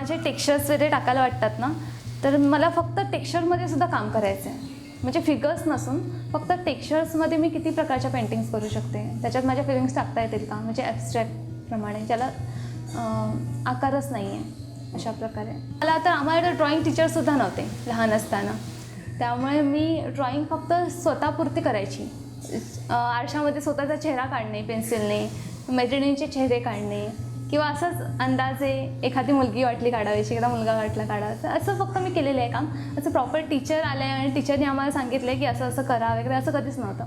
जे टेक्स्चर्स वगैरे टाकायला वाटतात ना, तर मला फक्त टेक्स्चरमध्ये सुद्धा काम करायचं आहे. म्हणजे फिगर्स नसून फक्त टेक्स्चर्समध्ये मी किती प्रकारच्या पेंटिंग्स करू शकते, त्याच्यात माझ्या फिलिंग्स टाकता येतील का, म्हणजे ॲब्स्ट्रॅक्टप्रमाणे ज्याला आकारच नाही आहे अशा प्रकारे. मला आता आम्हाला ड्रॉइंग टीचरसुद्धा नव्हते लहान असताना, त्यामुळे मी ड्रॉइंग फक्त स्वतःपुरती करायची. आरशामध्ये स्वतःचा चेहरा काढणे पेन्सिलने, मैत्रिणींचे चेहरे काढणे, किंवा असंच अंदाजे एखादी मुलगी वाटली काढावीची, एखादा मुलगा वाटला काढायचा, असं फक्त मी केलेलं आहे काम. असं प्रॉपर टीचर आले आणि टीचरने आम्हाला सांगितलं आहे की असं असं करा वगैरे, असं कधीच नव्हतं.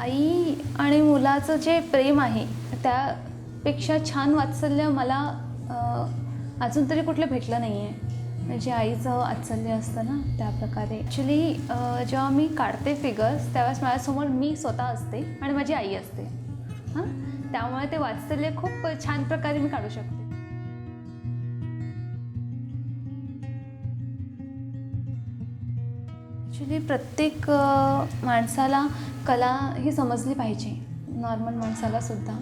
आई आणि मुलाचं जे प्रेम आहे त्यापेक्षा छान वात्सल्य मला अजून तरी कुठलं भेटलं नाही आहे. म्हणजे आईचं वात्सल्य असतं ना त्याप्रकारे. ॲक्च्युली जेव्हा मी काढते फिगर्स त्यावेळेस माझ्यासमोर मी स्वतः असते आणि माझी आई असते. त्यामुळे ते वात्सल्य खूप छान प्रकारे मी काढू शकते. ॲक्च्युली प्रत्येक माणसाला कला ही समजली पाहिजे, नॉर्मल माणसालासुद्धा,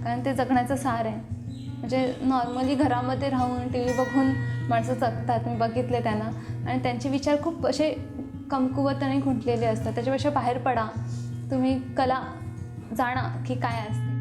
कारण ते जगण्याचं सार आहे. म्हणजे नॉर्मली घरामध्ये राहून टी व्ही बघून माणसं जगतात, मी बघितले त्यांना, आणि त्यांचे विचार खूप असे कमकुवत आणि खुंटलेले असतात. त्याच्यापेक्षा बाहेर पडा, तुम्ही कला जाणा की काय असते.